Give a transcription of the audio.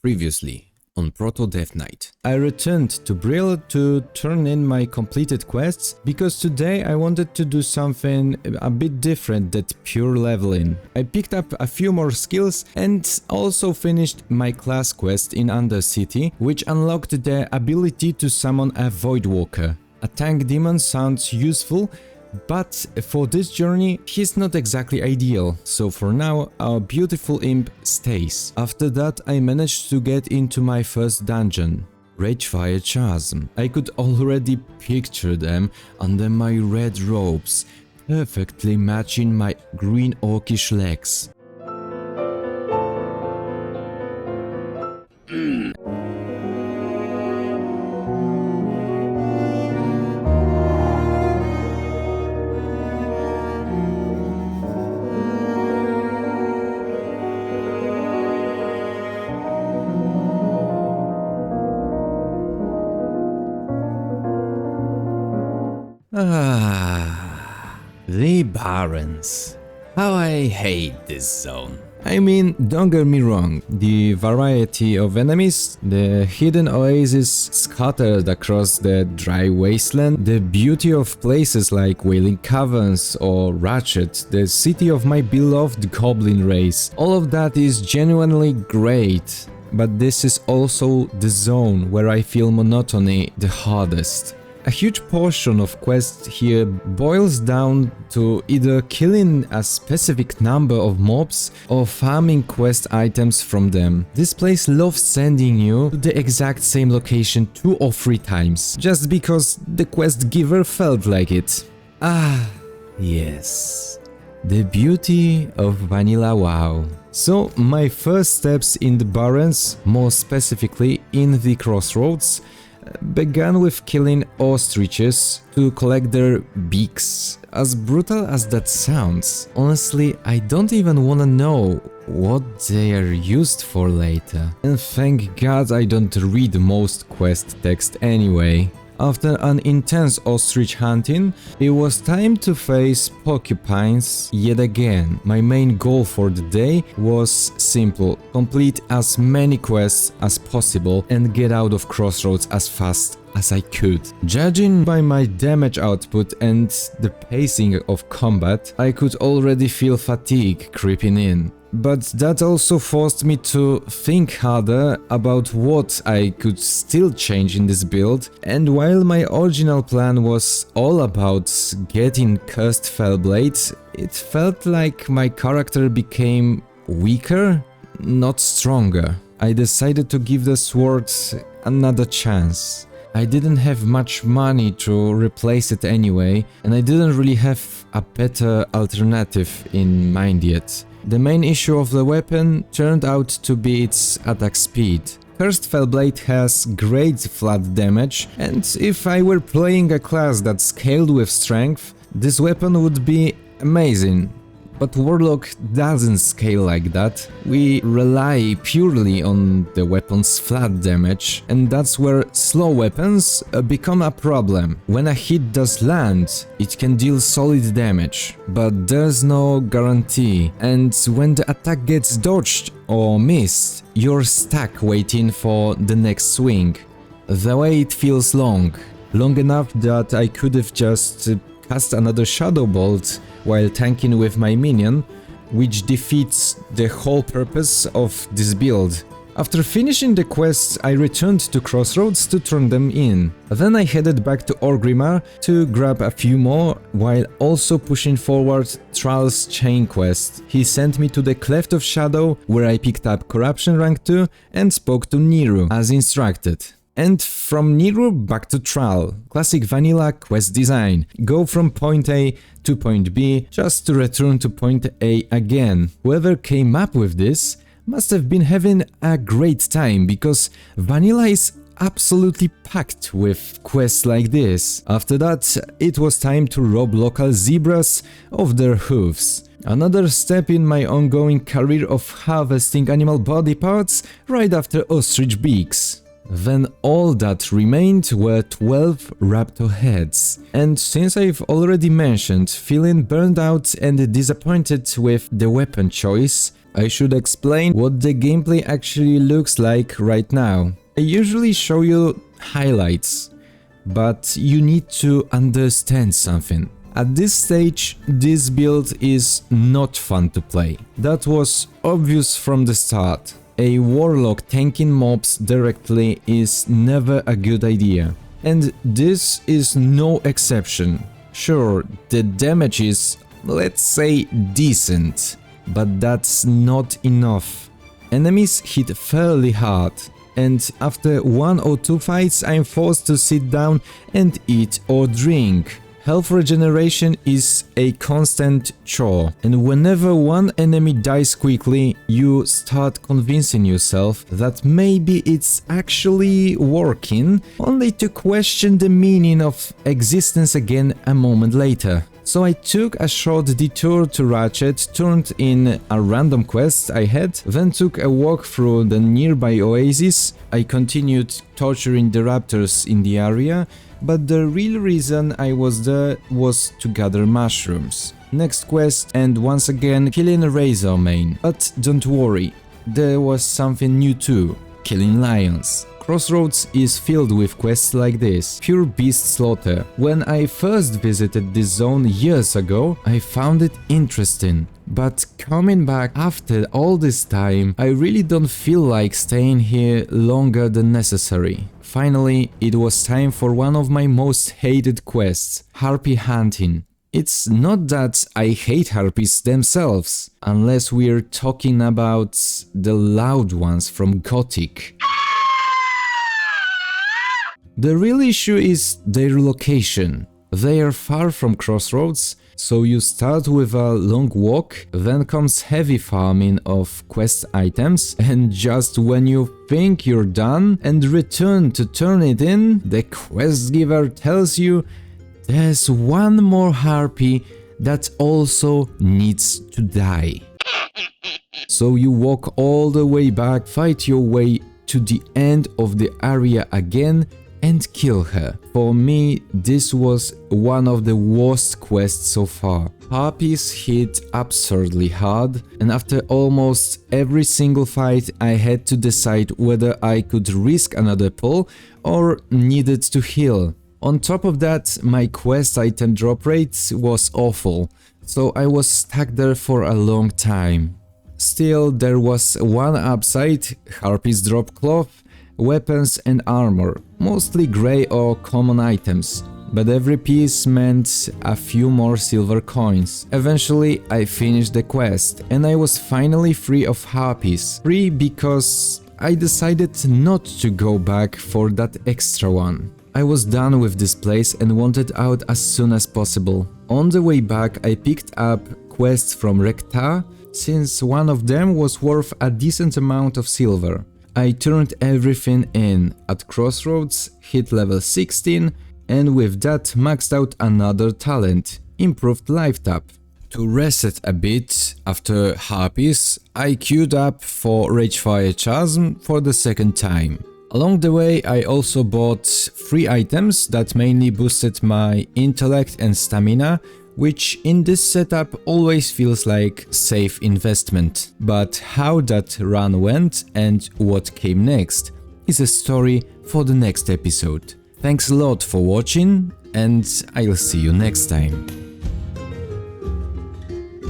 Previously on Proto Death Knight. I returned to Brill to turn in my completed quests because today I wanted to do something a bit different than pure leveling. I picked up a few more skills and also finished my class quest in Undercity, which unlocked the ability to summon a Voidwalker. A tank demon sounds useful, but for this journey, he's not exactly ideal, so for now our beautiful imp stays. After that I managed to get into my first dungeon, Ragefire Chasm. I could already picture them under my red robes, perfectly matching my green orcish legs. The Barrens. How I hate this zone. I mean, don't get me wrong, the variety of enemies, the hidden oases scattered across the dry wasteland, the beauty of places like Wailing Caverns or Ratchet, the city of my beloved goblin race, all of that is genuinely great. But this is also the zone where I feel monotony the hardest. A huge portion of quests here boils down to either killing a specific number of mobs or farming quest items from them. This place loves sending you to the exact same location 2 or 3 times, just because the quest giver felt like it. Ah, yes. The beauty of Vanilla WoW. So, my first steps in the Barrens, more specifically in the Crossroads, began with killing ostriches to collect their beaks. As brutal as that sounds, honestly, I don't even wanna know what they are used for later. And thank God I don't read most quest text anyway. After an intense ostrich hunting, it was time to face porcupines yet again. My main goal for the day was simple: complete as many quests as possible and get out of Crossroads as fast as I could. Judging by my damage output and the pacing of combat, I could already feel fatigue creeping in. But that also forced me to think harder about what I could still change in this build, and while my original plan was all about getting Cursed Fellblade, it felt like my character became weaker, not stronger. I decided to give the sword another chance. I didn't have much money to replace it anyway, and I didn't really have a better alternative in mind yet. The main issue of the weapon turned out to be its attack speed. Cursed Fellblade has great flat damage, and if I were playing a class that scaled with strength, this weapon would be amazing. But Warlock doesn't scale like that. We rely purely on the weapon's flat damage, and that's where slow weapons become a problem. When a hit does land, it can deal solid damage, but there's no guarantee, and when the attack gets dodged or missed, you're stuck waiting for the next swing. The wait feels long enough that I could have just cast another Shadow Bolt while tanking with my minion, which defeats the whole purpose of this build. After finishing the quests, I returned to Crossroads to turn them in. Then I headed back to Orgrimmar to grab a few more, while also pushing forward Thrall's chain quest. He sent me to the Cleft of Shadow, where I picked up Corruption rank 2 and spoke to Niru, as instructed. And from Niru back to Thrall, classic vanilla quest design. Go from point A to point B just to return to point A again. Whoever came up with this must have been having a great time, because vanilla is absolutely packed with quests like this. After that, it was time to rob local zebras of their hooves. Another step in my ongoing career of harvesting animal body parts right after ostrich beaks. Then all that remained were 12 raptor heads. And since I've already mentioned feeling burned out and disappointed with the weapon choice, I should explain what the gameplay actually looks like right now. I usually show you highlights, but you need to understand something. At this stage, this build is not fun to play. That was obvious from the start. A warlock tanking mobs directly is never a good idea. And this is no exception. Sure, the damage is, let's say, decent, but that's not enough. Enemies hit fairly hard, and after 1 or 2 fights I'm forced to sit down and eat or drink. Health regeneration is a constant chore, and whenever one enemy dies quickly, you start convincing yourself that maybe it's actually working, only to question the meaning of existence again a moment later. So I took a short detour to Ratchet, turned in a random quest I had, then took a walk through the nearby oasis. I continued torturing the raptors in the area, but the real reason I was there was to gather mushrooms. Next quest, and once again killing Razormane. But don't worry, there was something new too: killing lions. Crossroads is filled with quests like this, pure beast slaughter. When I first visited this zone years ago, I found it interesting. But coming back after all this time, I really don't feel like staying here longer than necessary. Finally, it was time for one of my most hated quests, harpy hunting. It's not that I hate harpies themselves, unless we're talking about the loud ones from Gothic. The real issue is their location. They are far from Crossroads, so you start with a long walk, then comes heavy farming of quest items, and just when you think you're done and return to turn it in, the quest giver tells you there's one more harpy that also needs to die. So you walk all the way back, fight your way to the end of the area again, and kill her. For me, this was one of the worst quests so far. Harpies hit absurdly hard, and after almost every single fight I had to decide whether I could risk another pull or needed to heal. On top of that, my quest item drop rate was awful, so I was stuck there for a long time. Still, there was one upside: harpies drop cloth, weapons and armor, mostly grey or common items, but every piece meant a few more silver coins. Eventually I finished the quest and I was finally free of harpies. Free because I decided not to go back for that extra one. I was done with this place and wanted out as soon as possible. On the way back I picked up quests from Rek'Tah, since one of them was worth a decent amount of silver. I turned everything in at Crossroads, hit level 16, and with that maxed out another talent, improved life tap. To reset a bit after harpies, I queued up for Ragefire Chasm for the second time. Along the way I also bought 3 items that mainly boosted my intellect and stamina, which in this setup always feels like safe investment. But how that run went and what came next is a story for the next episode. Thanks a lot for watching, and I'll see you next time.